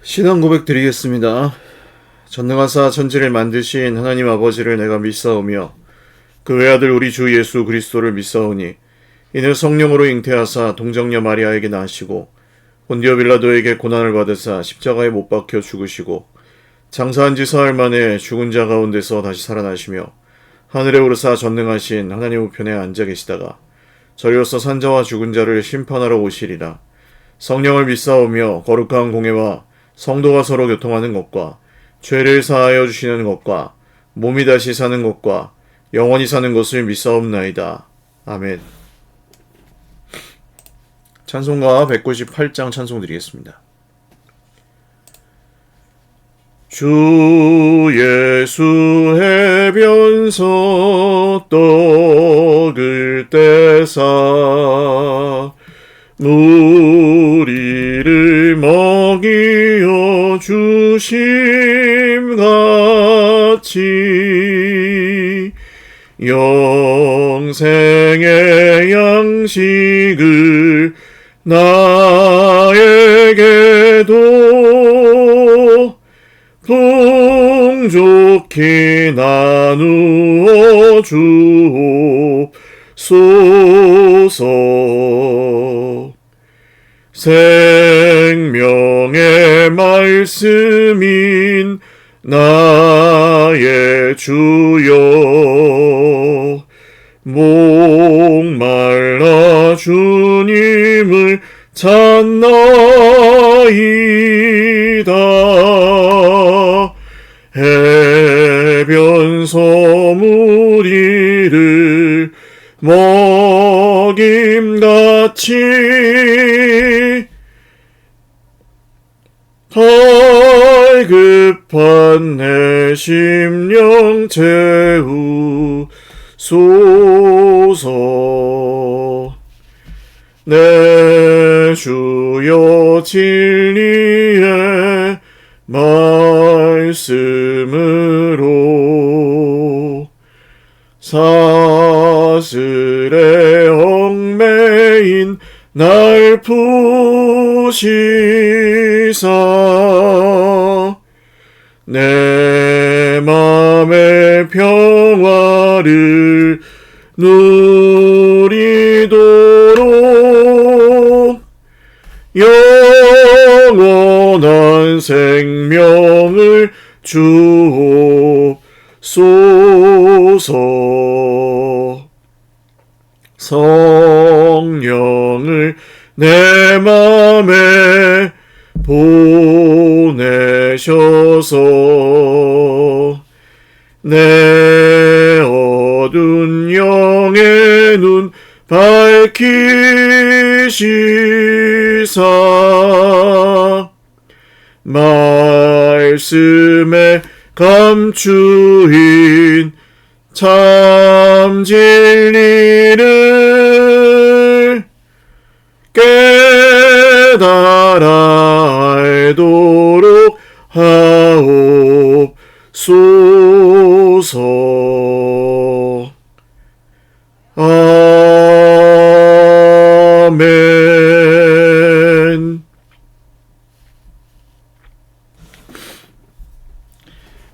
신앙 고백 드리겠습니다. 전능하사 천지를 만드신 하나님 아버지를 내가 믿사오며 그 외아들 우리 주 예수 그리스도를 믿사오니 이는 성령으로 잉태하사 동정녀 마리아에게 나시고 본디오 빌라도에게 고난을 받으사 십자가에 못 박혀 죽으시고 장사한 지 사흘 만에 죽은 자 가운데서 다시 살아나시며 하늘에 오르사 전능하신 하나님 우편에 앉아 계시다가 저리로서 산자와 죽은 자를 심판하러 오시리라. 성령을 믿사오며 거룩한 공예와 성도가 서로 교통하는 것과 죄를 사하여 주시는 것과 몸이 다시 사는 것과 영원히 사는 것을 믿사옵나이다. 아멘. 찬송가 198장 찬송 드리겠습니다. 주 예수 해변서 떡을 떼사 무리를 먹이어 주심같이 영생의 양식을 나에게도 풍족히 나누어 주옵소서. 생명의 말씀인 나의 주여 목말라 주님을 찾나이다. 해변서 무리를 먹임같이 갈급한 내 심령 채우소서. 내 주여 진리의 말씀으로 사슬에 얽매인 날 푸시사 내 맘의 평화를 누리도록 영원한 생명을 주옵소서. 성령을 내 맘에 보내셔서 내 어두운 영의 눈 밝히시사 말씀에 감추인 참 진리를 깨달아 알도록 하옵소서. 아멘.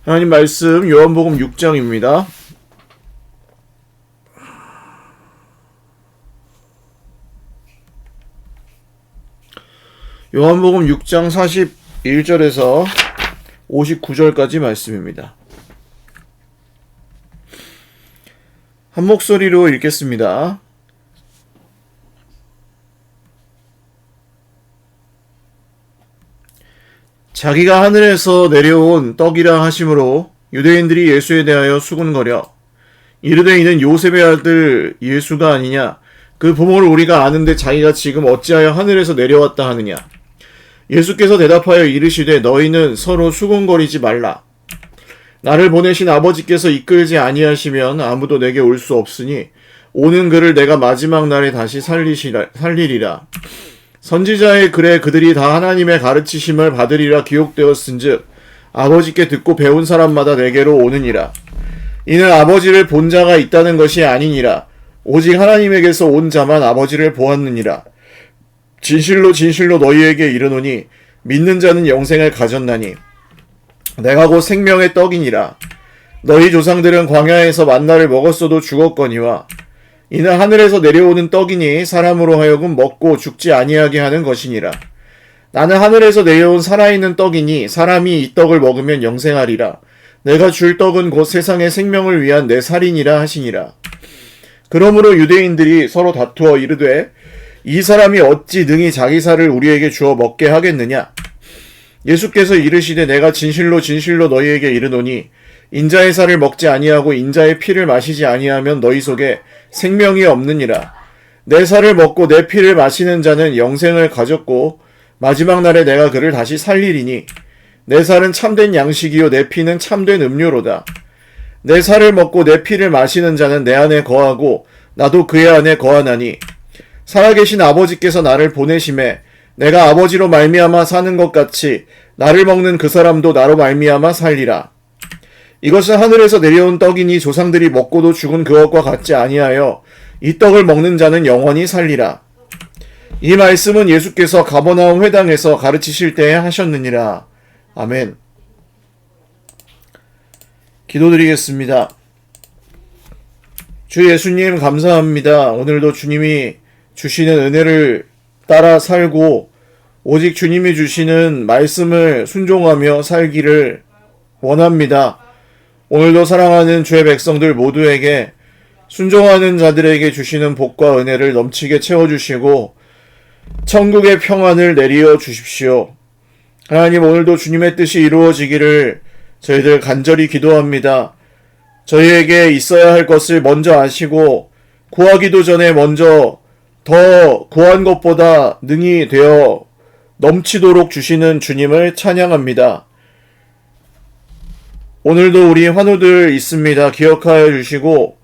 하나님 말씀 요한복음 6장입니다. 요한복음 6장 41절에서 59절까지 말씀입니다. 한 목소리로 읽겠습니다. 자기가 하늘에서 내려온 떡이라 하심으로 유대인들이 예수에 대하여 수군거려 이르되 이는 요셉의 아들 예수가 아니냐? 그 부모를 우리가 아는데 자기가 지금 어찌하여 하늘에서 내려왔다 하느냐? 예수께서 대답하여 이르시되 너희는 서로 수군거리지 말라. 나를 보내신 아버지께서 이끌지 아니하시면 아무도 내게 올 수 없으니 오는 그를 내가 마지막 날에 다시 살리리라. 선지자의 글에 그들이 다 하나님의 가르치심을 받으리라 기록되었은즉 아버지께 듣고 배운 사람마다 내게로 오느니라. 이는 아버지를 본 자가 있다는 것이 아니니라. 오직 하나님에게서 온 자만 아버지를 보았느니라. 진실로 진실로 너희에게 이르노니 믿는 자는 영생을 가졌나니 내가 곧 생명의 떡이니라. 너희 조상들은 광야에서 만나를 먹었어도 죽었거니와 이는 하늘에서 내려오는 떡이니 사람으로 하여금 먹고 죽지 아니하게 하는 것이니라. 나는 하늘에서 내려온 살아있는 떡이니 사람이 이 떡을 먹으면 영생하리라. 내가 줄 떡은 곧 세상의 생명을 위한 내 살이니라 하시니라. 그러므로 유대인들이 서로 다투어 이르되 이 사람이 어찌 능히 자기 살을 우리에게 주어 먹게 하겠느냐. 예수께서 이르시되 내가 진실로 진실로 너희에게 이르노니 인자의 살을 먹지 아니하고 인자의 피를 마시지 아니하면 너희 속에 생명이 없느니라. 내 살을 먹고 내 피를 마시는 자는 영생을 가졌고 마지막 날에 내가 그를 다시 살리리니 내 살은 참된 양식이요 내 피는 참된 음료로다. 내 살을 먹고 내 피를 마시는 자는 내 안에 거하고 나도 그의 안에 거하나니 살아계신 아버지께서 나를 보내심에 내가 아버지로 말미암아 사는 것 같이 나를 먹는 그 사람도 나로 말미암아 살리라. 이것은 하늘에서 내려온 떡이니 조상들이 먹고도 죽은 그것과 같지 아니하여 이 떡을 먹는 자는 영원히 살리라. 이 말씀은 예수께서 가버나움 회당에서 가르치실 때에 하셨느니라. 아멘. 기도드리겠습니다. 주 예수님 감사합니다. 오늘도 주님이 주시는 은혜를 따라 살고 오직 주님이 주시는 말씀을 순종하며 살기를 원합니다. 오늘도 사랑하는 주의 백성들 모두에게 순종하는 자들에게 주시는 복과 은혜를 넘치게 채워주시고 천국의 평안을 내리어 주십시오. 하나님, 오늘도 주님의 뜻이 이루어지기를 저희들 간절히 기도합니다. 저희에게 있어야 할 것을 먼저 아시고 구하기도 전에 먼저 더 구한 것보다 능히 되어 넘치도록 주시는 주님을 찬양합니다. 오늘도 우리 환우들 있습니다. 기억하여 주시고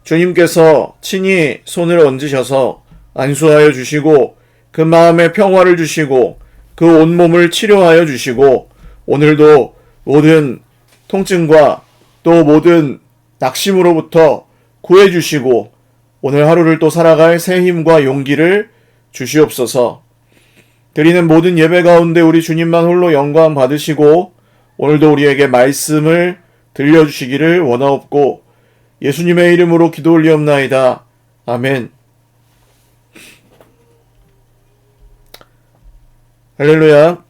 주님께서 친히 손을 얹으셔서 안수하여 주시고 그 마음에 평화를 주시고 그 온몸을 치료하여 주시고 오늘도 모든 통증과 또 모든 낙심으로부터 구해 주시고 오늘 하루를 또 살아갈 새 힘과 용기를 주시옵소서. 드리는 모든 예배 가운데 우리 주님만 홀로 영광 받으시고 오늘도 우리에게 말씀을 들려주시기를 원하옵고 예수님의 이름으로 기도 올리옵나이다. 아멘. 할렐루야.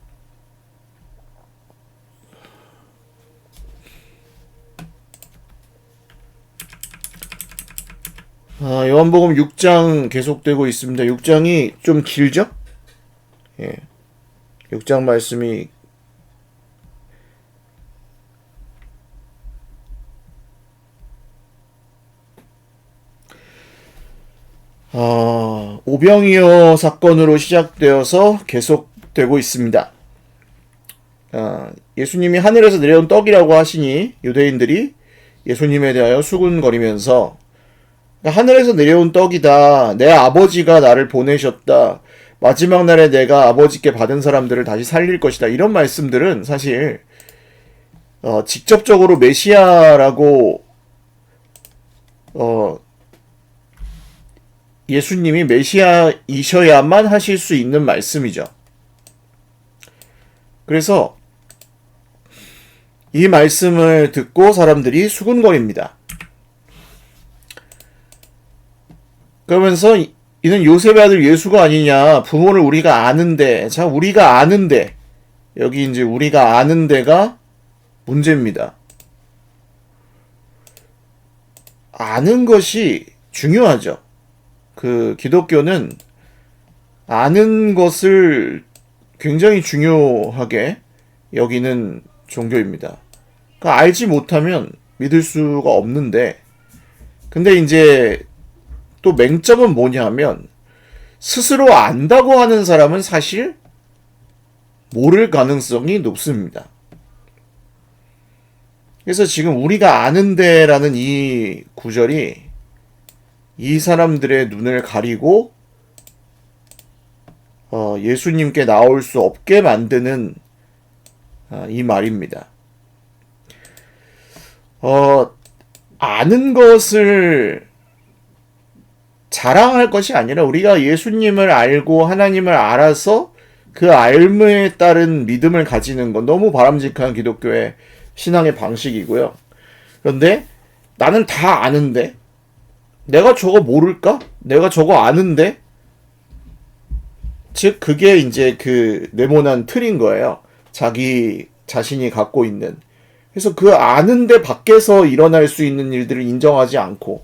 요한복음 6장 계속되고 있습니다. 6장이 좀 길죠? 예. 6장 말씀이 오병이어 사건으로 시작되어서 계속되고 있습니다. 예수님이 하늘에서 내려온 떡이라고 하시니 유대인들이 예수님에 대하여 수군거리면서 하늘에서 내려온 떡이다. 내 아버지가 나를 보내셨다. 마지막 날에 내가 아버지께 받은 사람들을 다시 살릴 것이다. 이런 말씀들은 사실 직접적으로 메시아라고 예수님이 메시아이셔야만 하실 수 있는 말씀이죠. 그래서 이 말씀을 듣고 사람들이 수군거립니다. 그러면서 이는 요셉의 아들 예수가 아니냐. 부모를 우리가 아는데. 자, 우리가 아는데. 여기 이제 우리가 아는 데가 문제입니다. 아는 것이 중요하죠. 기독교는 아는 것을 굉장히 중요하게 여기는 종교입니다. 그러니까 알지 못하면 믿을 수가 없는데, 근데 이제 또 맹점은 뭐냐면 스스로 안다고 하는 사람은 사실 모를 가능성이 높습니다. 그래서 지금 우리가 아는데라는 이 구절이 이 사람들의 눈을 가리고 예수님께 나올 수 없게 만드는 이 말입니다. 아는 것을 자랑할 것이 아니라 우리가 예수님을 알고 하나님을 알아서 그 알므에 따른 믿음을 가지는 건 너무 바람직한 기독교의 신앙의 방식이고요. 그런데 나는 다 아는데, 내가 저거 모를까? 내가 저거 아는데? 즉 그게 이제 그 네모난 틀인 거예요. 자기 자신이 갖고 있는. 그래서 그 아는데 밖에서 일어날 수 있는 일들을 인정하지 않고,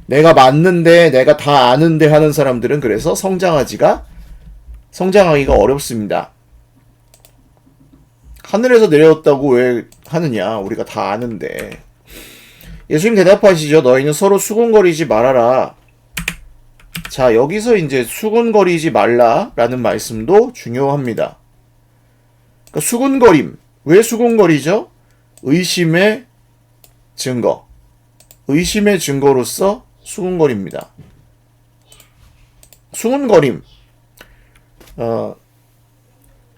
내가 맞는데 내가 다 아는데 하는 사람들은 그래서 성장하기가 어렵습니다. 하늘에서 내려왔다고 왜 하느냐? 우리가 다 아는데. 예수님 대답하시죠. 너희는 서로 수군거리지 말아라. 자, 여기서 이제 수군거리지 말라라는 말씀도 중요합니다. 그러니까 수군거림. 왜 수군거리죠? 의심의 증거. 의심의 증거로서 수군거립니다. 수군거림.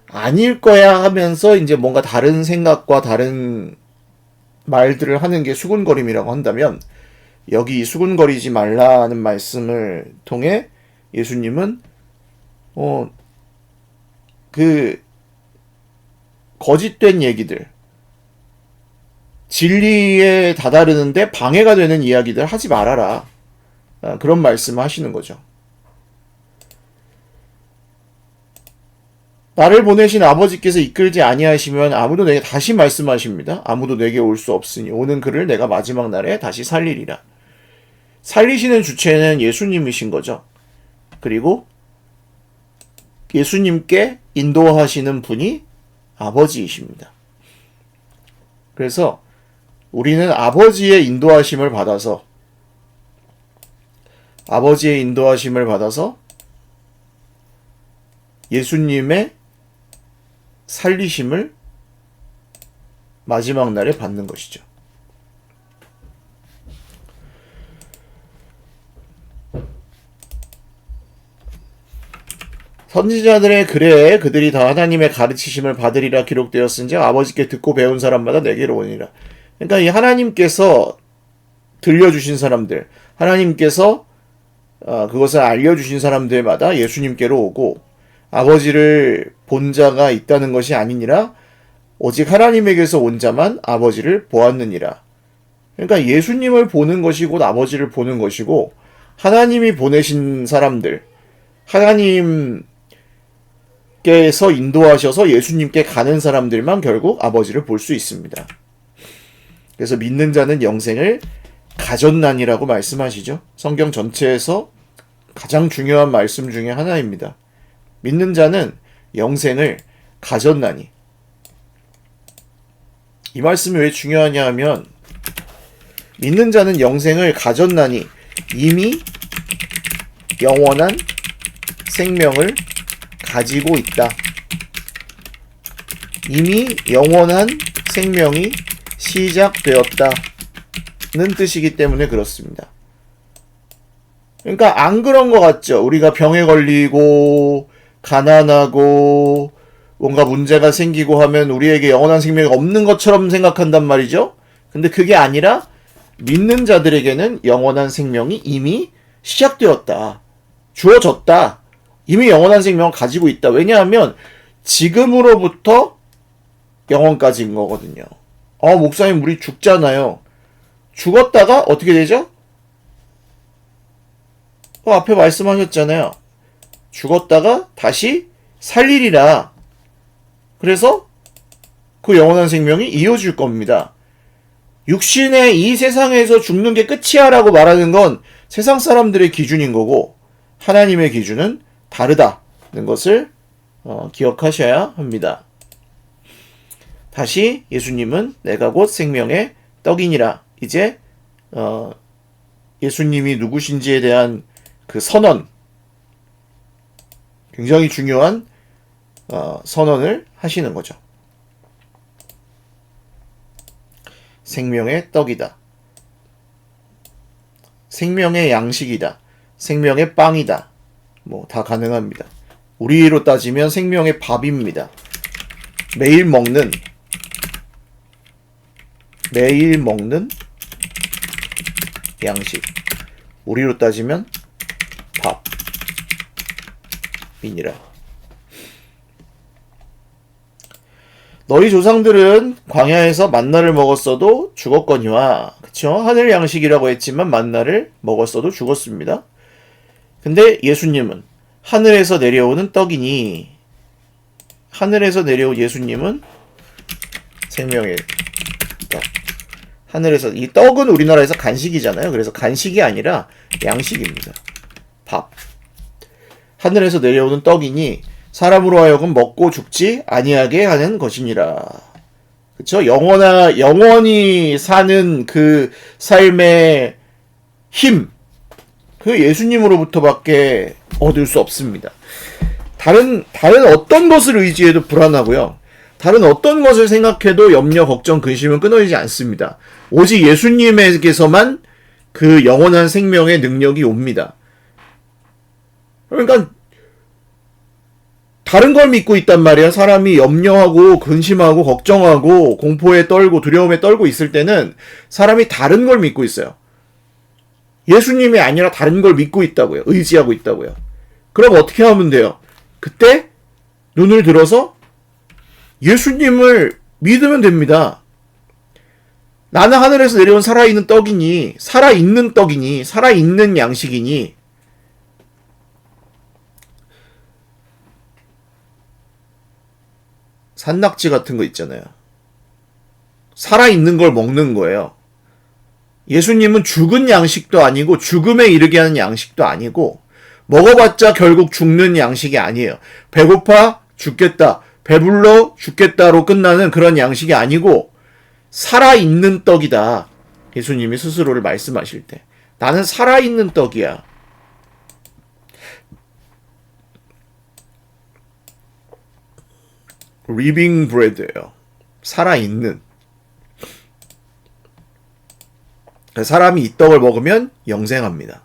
아닐 거야 하면서 이제 뭔가 다른 생각과 다른 말들을 하는 게 수군거림이라고 한다면, 여기 수군거리지 말라는 말씀을 통해 예수님은 그 거짓된 얘기들, 진리에 다다르는데 방해가 되는 이야기들 하지 말아라. 그런 말씀을 하시는 거죠. 나를 보내신 아버지께서 이끌지 아니하시면 아무도 내게 다시 말씀하십니다. 아무도 내게 올 수 없으니 오는 그를 내가 마지막 날에 다시 살리리라. 살리시는 주체는 예수님이신 거죠. 그리고 예수님께 인도하시는 분이 아버지이십니다. 그래서 우리는 아버지의 인도하심을 받아서 예수님의 살리심을 마지막 날에 받는 것이죠. 선지자들의 글에 그들이 다 하나님의 가르치심을 받으리라 기록되었은즉 아버지께 듣고 배운 사람마다 내게로 오니라. 그러니까 이 하나님께서 들려주신 사람들, 하나님께서 그것을 알려주신 사람들마다 예수님께로 오고, 아버지를 본 자가 있다는 것이 아니니라 오직 하나님에게서 온 자만 아버지를 보았느니라. 그러니까 예수님을 보는 것이 곧 아버지를 보는 것이고, 하나님이 보내신 사람들, 하나님께서 인도하셔서 예수님께 가는 사람들만 결국 아버지를 볼 수 있습니다. 그래서 믿는 자는 영생을 가졌나니라고 말씀하시죠. 성경 전체에서 가장 중요한 말씀 중에 하나입니다. 믿는 자는 영생을 가졌나니. 이 말씀이 왜 중요하냐 하면, 믿는 자는 영생을 가졌나니 이미 영원한 생명을 가지고 있다. 이미 영원한 생명이 시작되었다는 뜻이기 때문에 그렇습니다. 그러니까 안 그런 것 같죠? 우리가 병에 걸리고 가난하고 뭔가 문제가 생기고 하면 우리에게 영원한 생명이 없는 것처럼 생각한단 말이죠. 근데 그게 아니라 믿는 자들에게는 영원한 생명이 이미 시작되었다. 주어졌다. 이미 영원한 생명을 가지고 있다. 왜냐하면 지금으로부터 영원까지인 거거든요. 목사님 우리 죽잖아요. 죽었다가 어떻게 되죠? 앞에 말씀하셨잖아요. 죽었다가 다시 살리리라. 그래서 그 영원한 생명이 이어질 겁니다. 육신의 이 세상에서 죽는 게 끝이야 라고 말하는 건 세상 사람들의 기준인 거고, 하나님의 기준은 다르다는 것을 기억하셔야 합니다. 다시 예수님은 내가 곧 생명의 떡이니라. 이제 예수님이 누구신지에 대한 그 선언, 굉장히 중요한 선언을 하시는 거죠. 생명의 떡이다. 생명의 양식이다. 생명의 빵이다. 뭐 다 가능합니다. 우리로 따지면 생명의 밥입니다. 매일 먹는 양식. 우리로 따지면 밥이니라. 너희 조상들은 광야에서 만나를 먹었어도 죽었거니와, 그쵸? 하늘 양식이라고 했지만 만나를 먹었어도 죽었습니다. 근데 예수님은 하늘에서 내려오는 떡이니, 하늘에서 내려온 예수님은 생명의 떡. 하늘에서, 이 떡은 우리나라에서 간식이잖아요. 그래서 간식이 아니라 양식입니다. 밥. 하늘에서 내려오는 떡이니 사람으로 하여금 먹고 죽지 아니하게 하는 것이니라. 그쵸? 영원히 사는 그 삶의 힘, 그 예수님으로부터밖에 얻을 수 없습니다. 다른 어떤 것을 의지해도 불안하고요. 다른 어떤 것을 생각해도 염려, 걱정, 근심은 끊어지지 않습니다. 오직 예수님에게서만 그 영원한 생명의 능력이 옵니다. 그러니까 다른 걸 믿고 있단 말이야. 사람이 염려하고 근심하고 걱정하고 공포에 떨고 두려움에 떨고 있을 때는 사람이 다른 걸 믿고 있어요. 예수님이 아니라 다른 걸 믿고 있다고요. 의지하고 있다고요. 그럼 어떻게 하면 돼요? 그때 눈을 들어서 예수님을 믿으면 됩니다. 나는 하늘에서 내려온 살아있는 떡이니, 살아있는 떡이니, 살아있는 양식이니, 산낙지 같은 거 있잖아요. 살아있는 걸 먹는 거예요. 예수님은 죽은 양식도 아니고 죽음에 이르게 하는 양식도 아니고 먹어봤자 결국 죽는 양식이 아니에요. 배고파 죽겠다, 배불러 죽겠다로 끝나는 그런 양식이 아니고 살아있는 떡이다. 예수님이 스스로를 말씀하실 때 나는 살아있는 떡이야. living bread예요. 살아있는. 사람이 이 떡을 먹으면 영생합니다.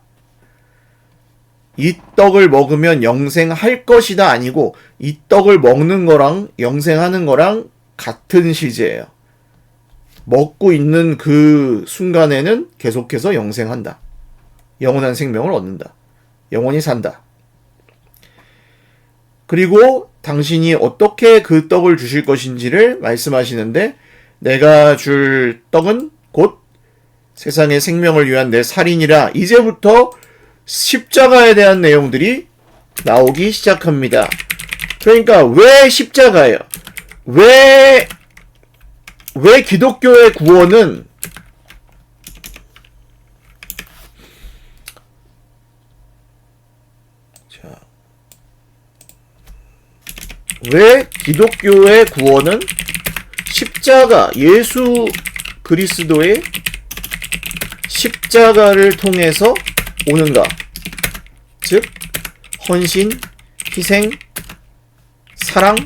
이 떡을 먹으면 영생할 것이다 아니고 이 떡을 먹는 거랑 영생하는 거랑 같은 시제예요. 먹고 있는 그 순간에는 계속해서 영생한다. 영원한 생명을 얻는다. 영원히 산다. 그리고 당신이 어떻게 그 떡을 주실 것인지를 말씀하시는데 내가 줄 떡은 곧 세상의 생명을 위한 내 살이니라. 이제부터 십자가에 대한 내용들이 나오기 시작합니다. 그러니까 왜 십자가예요? 왜 기독교의 구원은 왜 기독교의 구원은 십자가, 예수 그리스도의 십자가를 통해서 오는가? 즉 헌신, 희생, 사랑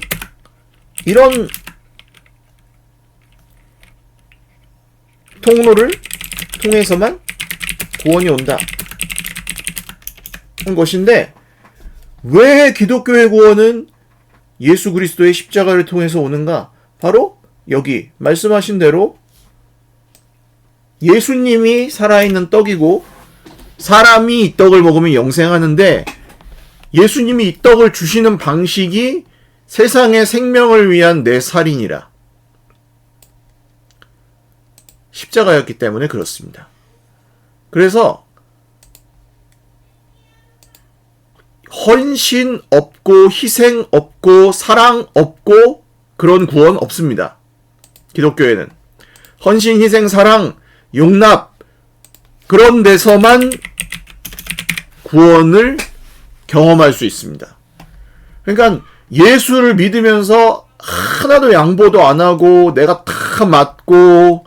이런 통로를 통해서만 구원이 온다 한 것인데 왜 기독교의 구원은 예수 그리스도의 십자가를 통해서 오는가? 바로 여기 말씀하신 대로 예수님이 살아있는 떡이고 사람이 이 떡을 먹으면 영생하는데 예수님이 이 떡을 주시는 방식이 세상의 생명을 위한 내 살이니라. 십자가였기 때문에 그렇습니다. 그래서 헌신 없고 희생 없고 사랑 없고 그런 구원 없습니다. 기독교에는 헌신, 희생, 사랑, 용납 그런 데서만 구원을 경험할 수 있습니다. 그러니까 예수를 믿으면서 하나도 양보도 안 하고 내가 다 맞고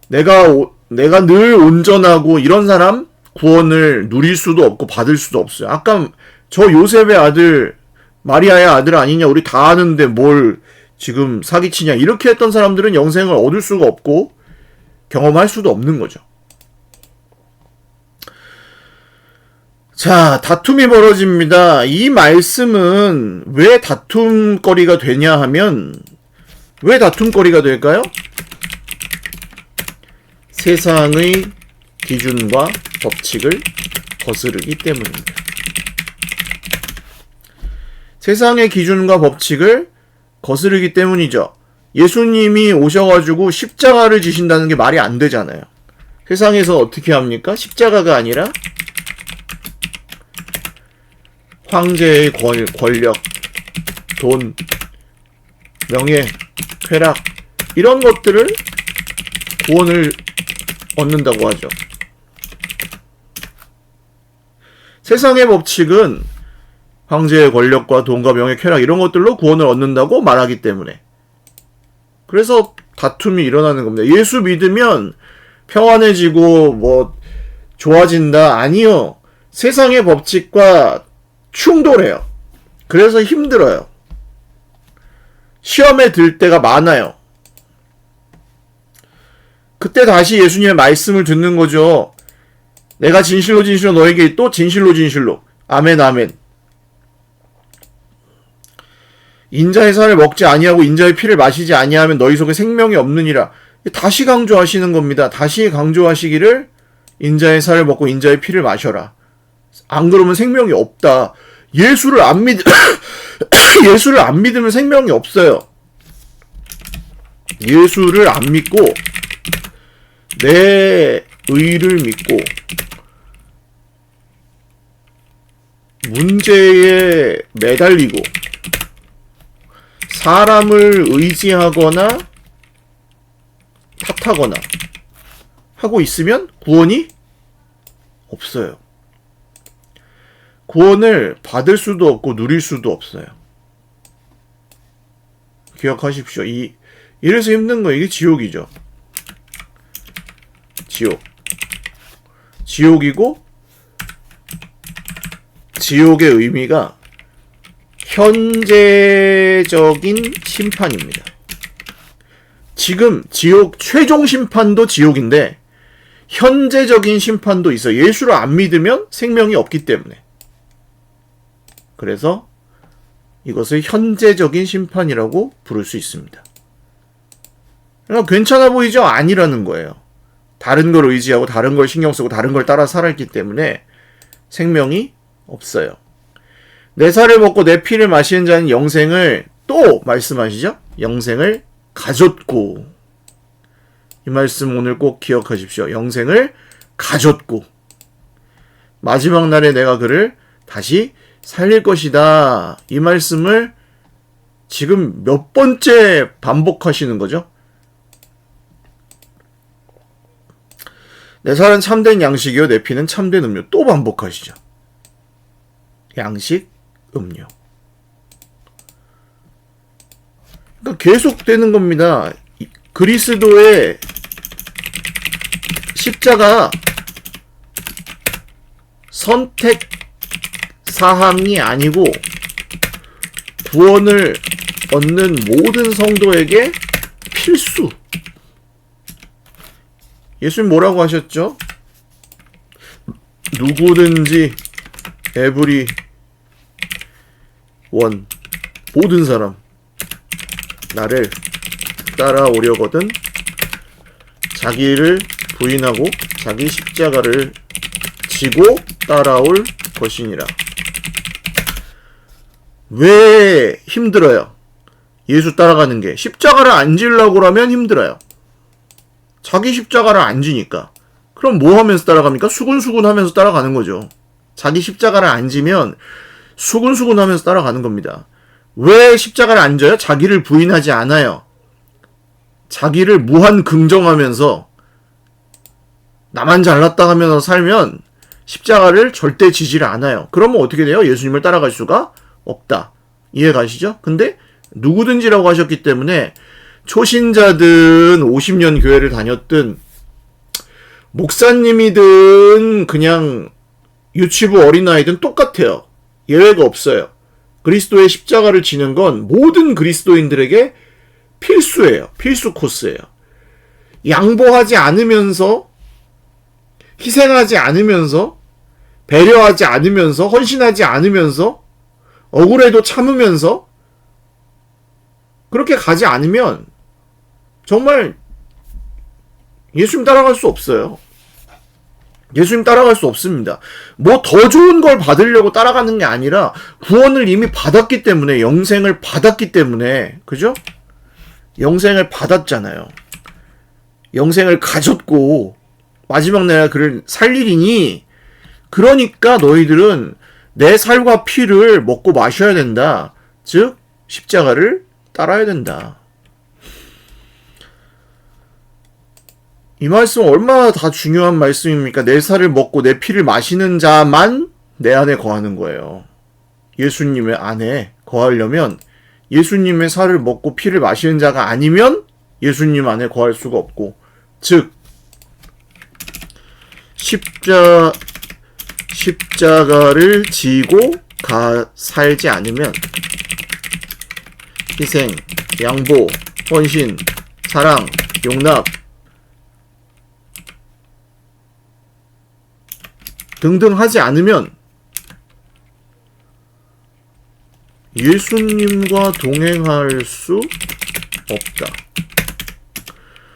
내가 늘 온전하고 이런 사람 구원을 누릴 수도 없고 받을 수도 없어요. 아까 저 요셉의 아들 마리아의 아들 아니냐 우리 다 아는데 뭘 지금 사기치냐 이렇게 했던 사람들은 영생을 얻을 수가 없고 경험할 수도 없는 거죠. 자, 다툼이 벌어집니다. 이 말씀은 왜 다툼거리가 되냐 하면 왜 다툼거리가 될까요? 세상의 기준과 법칙을 거스르기 때문입니다. 세상의 기준과 법칙을 거스르기 때문이죠. 예수님이 오셔가지고 십자가를 지신다는 게 말이 안 되잖아요. 세상에서 어떻게 합니까? 십자가가 아니라 황제의 권력, 돈, 명예, 쾌락 이런 것들을 구원을 얻는다고 하죠. 세상의 법칙은 황제의 권력과 돈과 명예, 쾌락 이런 것들로 구원을 얻는다고 말하기 때문에 그래서 다툼이 일어나는 겁니다. 예수 믿으면 평안해지고 뭐 좋아진다? 아니요. 세상의 법칙과 충돌해요. 그래서 힘들어요. 시험에 들 때가 많아요. 그때 다시 예수님의 말씀을 듣는 거죠. 내가 진실로 진실로 너에게 또 진실로 진실로 아멘 아멘. 인자의 살을 먹지 아니하고 인자의 피를 마시지 아니하면 너희 속에 생명이 없느니라. 다시 강조하시는 겁니다. 다시 강조하시기를 인자의 살을 먹고 인자의 피를 마셔라. 안 그러면 생명이 없다. 예수를 안 믿으면 생명이 없어요. 예수를 안 믿고 내 의를 믿고 문제에 매달리고 사람을 의지하거나 탓하거나 하고 있으면 구원이 없어요. 구원을 받을 수도 없고 누릴 수도 없어요. 기억하십시오. 이래서 힘든 거 이게 지옥이죠. 지옥이고 지옥의 의미가 현재적인 심판입니다. 지금 지옥 최종 심판도 지옥인데 현재적인 심판도 있어요. 예수를 안 믿으면 생명이 없기 때문에. 그래서 이것을 현재적인 심판이라고 부를 수 있습니다. 그러니까 괜찮아 보이죠? 아니라는 거예요. 다른 걸 의지하고 다른 걸 신경 쓰고 다른 걸 따라 살았기 때문에 생명이 없어요. 내 살을 먹고 내 피를 마시는 자는 영생을 또 말씀하시죠? 영생을 가졌고. 이 말씀 오늘 꼭 기억하십시오. 영생을 가졌고 마지막 날에 내가 그를 다시 살릴 것이다. 이 말씀을 지금 몇 번째 반복하시는 거죠? 내 살은 참된 양식이요 내 피는 참된 음료. 또 반복하시죠. 양식, 음료. 그러니까 계속되는 겁니다. 그리스도의 십자가 선택 사항이 아니고 구원을 얻는 모든 성도에게 필수. 예수님 뭐라고 하셨죠? 누구든지 에브리 원 모든 사람 나를 따라오려거든 자기를 부인하고 자기 십자가를 지고 따라올 것이니라. 왜 힘들어요? 예수 따라가는 게 십자가를 안 지려고 그러면 힘들어요. 자기 십자가를 안 지니까. 그럼 뭐 하면서 따라갑니까? 수근수근 하면서 따라가는 거죠. 자기 십자가를 안 지면 수근수근 하면서 따라가는 겁니다. 왜 십자가를 안 져요? 자기를 부인하지 않아요. 자기를 무한 긍정하면서 나만 잘났다 하면서 살면 십자가를 절대 지지를 않아요. 그러면 어떻게 돼요? 예수님을 따라갈 수가 없다. 이해 가시죠? 근데 누구든지라고 하셨기 때문에 초신자든 50년 교회를 다녔든 목사님이든 그냥 유치부 어린아이든 똑같아요. 예외가 없어요. 그리스도의 십자가를 지는 건 모든 그리스도인들에게 필수예요. 필수 코스예요. 양보하지 않으면서 희생하지 않으면서 배려하지 않으면서 헌신하지 않으면서 억울해도 참으면서 그렇게 가지 않으면 정말 예수님 따라갈 수 없어요. 예수님 따라갈 수 없습니다. 뭐 더 좋은 걸 받으려고 따라가는 게 아니라 구원을 이미 받았기 때문에 영생을 받았기 때문에 그죠? 영생을 받았잖아요. 영생을 가졌고 마지막 내가 그를 살리리니 그러니까 너희들은 내 살과 피를 먹고 마셔야 된다. 즉 십자가를 따라야 된다. 이 말씀은 얼마나 다 중요한 말씀입니까? 내 살을 먹고 내 피를 마시는 자만 내 안에 거하는 거예요. 예수님의 안에 거하려면 예수님의 살을 먹고 피를 마시는 자가 아니면 예수님 안에 거할 수가 없고, 즉 십자가를 지고 살지 않으면 희생, 양보, 헌신, 사랑, 용납 등등 하지 않으면 예수님과 동행할 수 없다.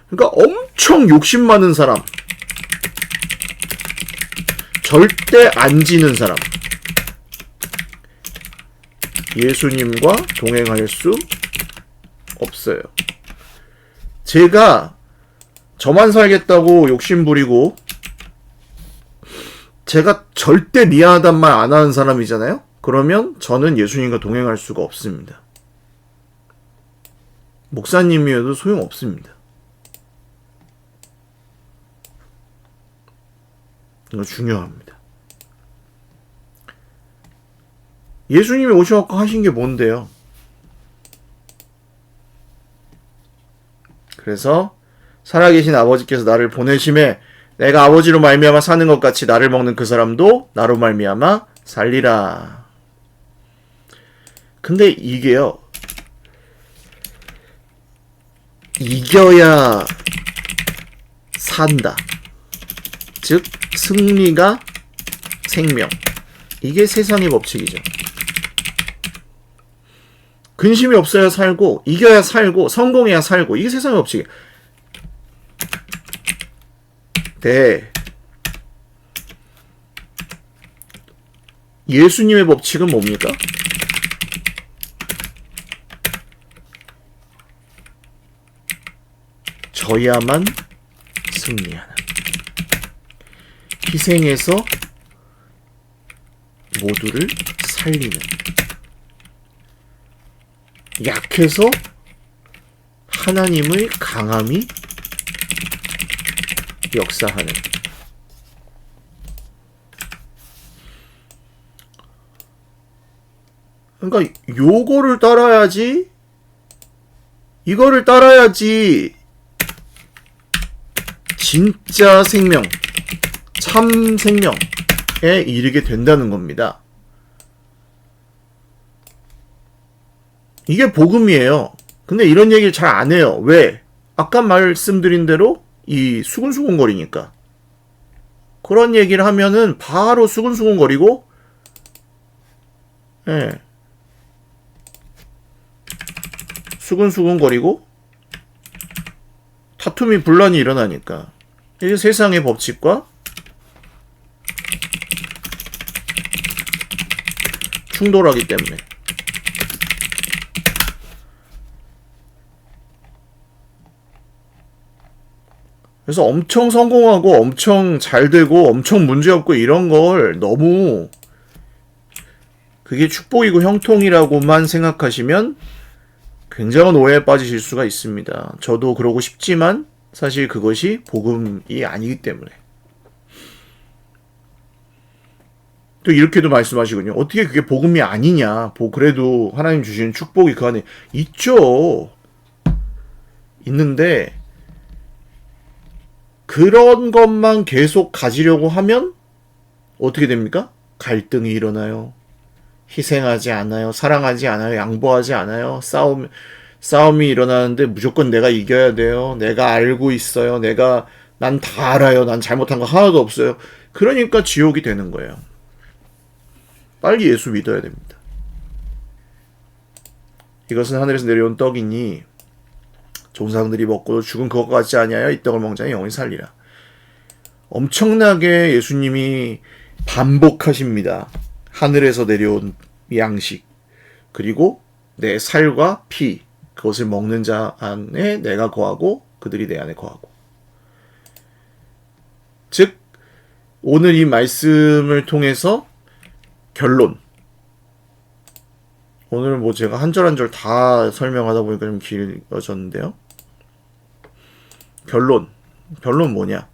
그러니까 엄청 욕심 많은 사람, 절대 안 지는 사람, 예수님과 동행할 수 없어요. 제가 저만 살겠다고 욕심 부리고 제가 절대 미안하단 말 안 하는 사람이잖아요? 그러면 저는 예수님과 동행할 수가 없습니다. 목사님이어도 소용없습니다. 이거 중요합니다. 예수님이 오셔서 하신 게 뭔데요? 그래서 살아계신 아버지께서 나를 보내심에 내가 아버지로 말미암아 사는 것 같이 나를 먹는 그 사람도 나로 말미암아 살리라. 근데 이게요, 이겨야 산다. 즉 승리가 생명. 이게 세상의 법칙이죠. 근심이 없어야 살고, 이겨야 살고, 성공해야 살고, 이게 세상의 법칙이에요. 네. 예수님의 법칙은 뭡니까? 져야만 승리하는. 희생해서 모두를 살리는. 약해서 하나님의 강함이 역사하는. 그러니까 요거를 따라야지, 이거를 따라야지 진짜 생명, 참 생명에 이르게 된다는 겁니다. 이게 복음이에요. 근데 이런 얘기를 잘 안 해요. 왜? 아까 말씀드린 대로 이 수근수근거리니까. 그런 얘기를 하면은 바로 수근수근거리고, 예. 수근수근거리고 다툼이 분란이 일어나니까. 이게 세상의 법칙과 충돌하기 때문에. 그래서 엄청 성공하고 엄청 잘 되고 엄청 문제없고 이런 걸 너무 그게 축복이고 형통이라고만 생각하시면 굉장한 오해에 빠지실 수가 있습니다. 저도 그러고 싶지만 사실 그것이 복음이 아니기 때문에. 또 이렇게도 말씀하시군요. 어떻게 그게 복음이 아니냐. 그래도 하나님 주시는 축복이 그 안에 있죠. 있는데 그런 것만 계속 가지려고 하면 어떻게 됩니까? 갈등이 일어나요. 희생하지 않아요. 사랑하지 않아요. 양보하지 않아요. 싸움이 일어나는데 무조건 내가 이겨야 돼요. 내가 알고 있어요. 난 다 알아요. 난 잘못한 거 하나도 없어요. 그러니까 지옥이 되는 거예요. 빨리 예수 믿어야 됩니다. 이것은 하늘에서 내려온 떡이니 종사들이 먹고도 죽은 그것과 같지 아니하여 이 떡을 먹는 자는 영원히 살리라. 엄청나게 예수님이 반복하십니다. 하늘에서 내려온 양식, 그리고 내 살과 피, 그것을 먹는 자 안에 내가 거하고 그들이 내 안에 거하고. 즉 오늘 이 말씀을 통해서 결론. 오늘 뭐 제가 한 절 한 절 다 설명하다 보니까 좀 길어졌는데요. 결론 뭐냐?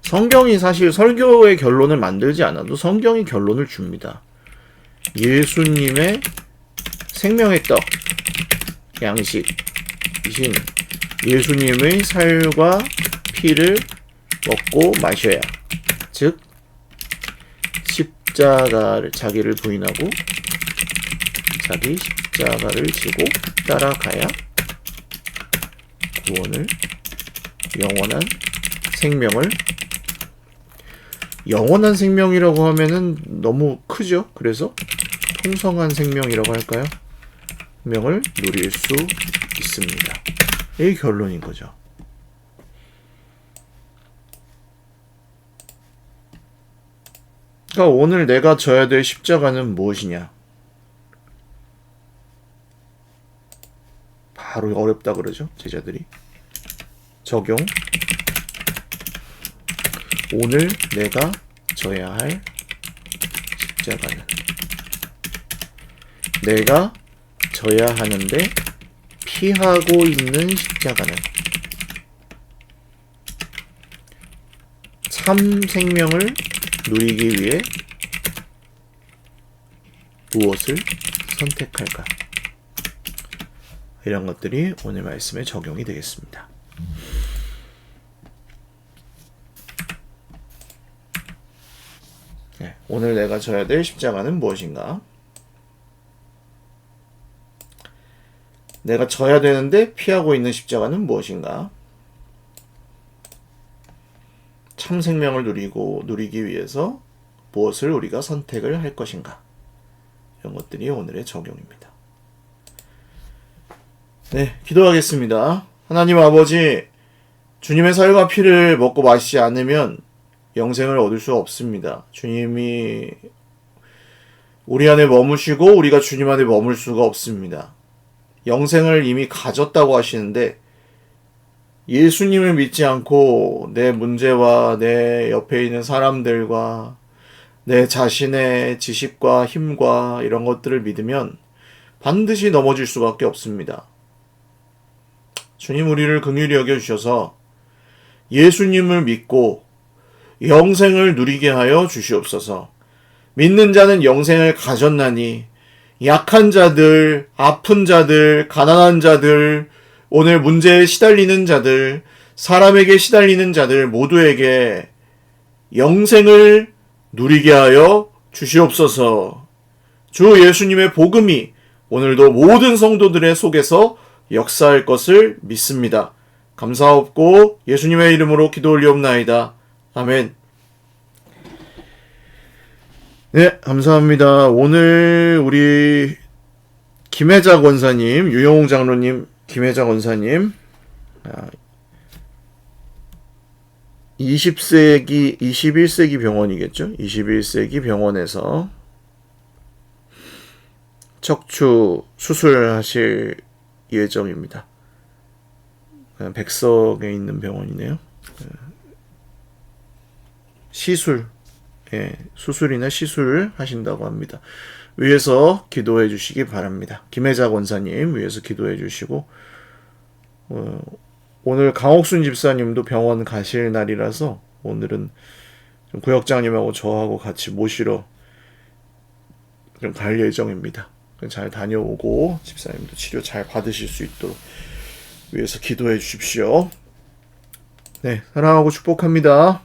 성경이 사실 설교의 결론을 만들지 않아도 성경이 결론을 줍니다. 예수님의 생명의 떡, 양식이신 예수님의 살과 피를 먹고 마셔야, 즉 십자가를 자기를 부인하고 자기 십자가를 지고 따라가야 구원을, 영원한 생명을, 영원한 생명이라고 하면은 너무 크죠. 그래서 풍성한 생명이라고 할까요? 생명을 누릴 수 있습니다. 이게 결론인 거죠. 그러니까 오늘 내가 져야 될 십자가는 무엇이냐? 바로 어렵다 그러죠, 제자들이. 적용. 오늘 내가 져야 할 십자가는, 내가 져야 하는데 피하고 있는 십자가는, 참 생명을 누리기 위해 무엇을 선택할까? 이런 것들이 오늘 말씀에 적용이 되겠습니다. 네, 오늘 내가 져야 될 십자가는 무엇인가? 내가 져야 되는데 피하고 있는 십자가는 무엇인가? 참 생명을 누리기 위해서 무엇을 우리가 선택을 할 것인가? 이런 것들이 오늘의 적용입니다. 네, 기도하겠습니다. 하나님 아버지, 주님의 살과 피를 먹고 마시지 않으면 영생을 얻을 수 없습니다. 주님이 우리 안에 머무시고 우리가 주님 안에 머물 수가 없습니다. 영생을 이미 가졌다고 하시는데 예수님을 믿지 않고 내 문제와 내 옆에 있는 사람들과 내 자신의 지식과 힘과 이런 것들을 믿으면 반드시 넘어질 수밖에 없습니다. 주님, 우리를 긍휼히 여겨주셔서 예수님을 믿고 영생을 누리게 하여 주시옵소서. 믿는 자는 영생을 가졌나니 약한 자들, 아픈 자들, 가난한 자들, 오늘 문제에 시달리는 자들, 사람에게 시달리는 자들 모두에게 영생을 누리게 하여 주시옵소서. 주 예수님의 복음이 오늘도 모든 성도들의 속에서 역사할 것을 믿습니다. 감사옵고 예수님의 이름으로 기도 올리옵나이다. 아멘. 네, 감사합니다. 오늘 우리 김혜자 권사님, 유영웅 장로님, 김혜자 권사님 20세기, 21세기 병원이겠죠? 21세기 병원에서 척추 수술하실 예정입니다. 백석에 있는 병원이네요. 시술, 수술이나 시술을 하신다고 합니다. 위에서 기도해 주시기 바랍니다. 김혜자 권사님 위에서 기도해 주시고, 오늘 강옥순 집사님도 병원 가실 날이라서 오늘은 좀 구역장님하고 저하고 같이 모시러 좀 갈 예정입니다. 잘 다녀오고 집사님도 치료 잘 받으실 수 있도록 위해서 기도해 주십시오. 네, 사랑하고 축복합니다.